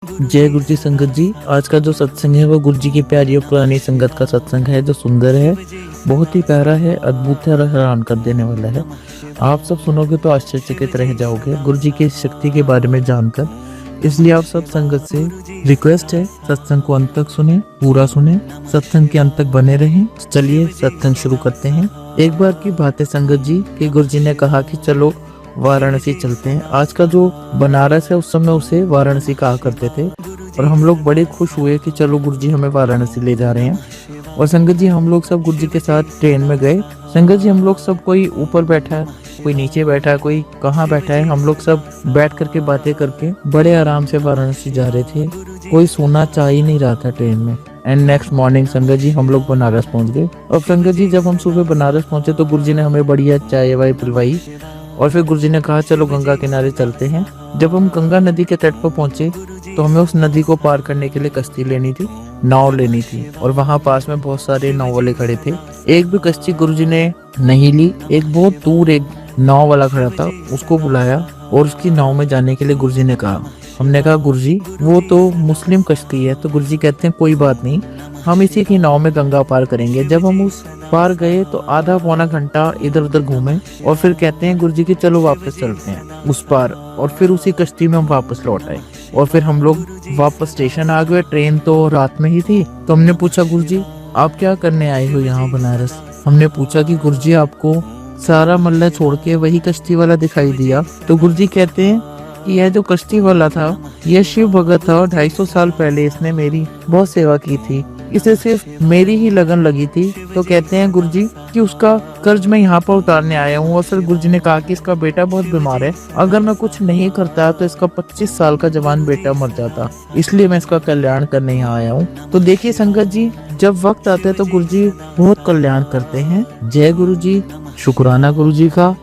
जय गुरु जी संगत जी। आज का जो सत्संग है वो गुरु जी की प्यारी और पुरानी संगत का सत्संग है, जो सुंदर है, बहुत ही प्यारा है, अद्भुत है और हैरान कर देने वाला है। आप सब सुनोगे तो आश्चर्यचकित रह जाओगे गुरु जी की शक्ति के बारे में जानकर। इसलिए आप सब संगत से रिक्वेस्ट है, सत्संग को अंत तक सुने, पूरा सुने, सत्संग के अंत तक बने रहें। चलिए सत्संग शुरू करते हैं। एक बार की बात है संगत जी कि गुरु जी ने कहा कि चलो वाराणसी चलते हैं। आज का जो बनारस है उस समय उसे वाराणसी कहा करते थे, और हम लोग बड़े खुश हुए कि चलो गुरु जी हमें वाराणसी ले जा रहे हैं। और संगत जी हम लोग सब गुरु जी के साथ ट्रेन में गए। संगत जी हम लोग सब, कोई ऊपर बैठा है, कोई नीचे बैठा है, कोई कहाँ बैठा है, हम लोग सब बैठ करके बातें करके बड़े आराम से वाराणसी जा रहे थे। कोई सोना चाह ही नहीं रहा था ट्रेन में। एंड नेक्स्ट मॉर्निंग संगत जी हम लोग बनारस पहुंच गए। और संगत जी जब हम सुबह बनारस पहुंचे तो गुरु जी ने हमें बढ़िया चाय वाय पिलवाई, और फिर गुरुजी ने कहा चलो गंगा किनारे चलते हैं। जब हम गंगा नदी के तट पर पहुंचे तो हमें उस नदी को पार करने के लिए कश्ती लेनी थी, नाव लेनी थी, और वहां पास में बहुत सारे नाव वाले खड़े थे। एक भी कश्ती गुरुजी ने नहीं ली। एक बहुत दूर एक नाव वाला खड़ा था, उसको बुलाया और उसकी नाव में जाने के लिए गुरुजी ने कहा। हमने कहा गुरुजी वो तो मुस्लिम कश्ती है। तो गुरुजी कहते हैं कोई बात नहीं, हम इसी की नाव में गंगा पार करेंगे। जब हम उस पार गए तो आधा पौना घंटा इधर उधर घूमे, और फिर कहते हैं गुरुजी की चलो वापस चलते हैं उस पार, और फिर उसी कश्ती में हम वापस लौट आए। और फिर हम लोग वापस स्टेशन आ गए। ट्रेन तो रात में ही थी। तो हमने पूछा गुरुजी आप क्या करने आए हो यहाँ बनारस। हमने पूछा कि गुरुजी आपको सारा मल्ला छोड़ के वही कश्ती वाला दिखाई दिया। तो गुरुजी कहते हैं कि यह जो कश्ती वाला था यह शिव भगत था, और 250 साल पहले इसने मेरी बहुत सेवा की थी। इसे सिर्फ मेरी ही लगन लगी थी। तो कहते हैं गुरुजी कि उसका कर्ज मैं यहाँ पर उतारने आया हूँ। और फिर गुरुजी ने कहा कि इसका बेटा बहुत बीमार है, अगर मैं कुछ नहीं करता तो इसका 25 साल का जवान बेटा मर जाता, इसलिए मैं इसका कल्याण करने यहाँ आया हूँ। तो देखिए संगत जी जब वक्त आता है तो गुरुजी बहुत कल्याण करते हैं। जय गुरु जी। शुक्राना गुरु जी का।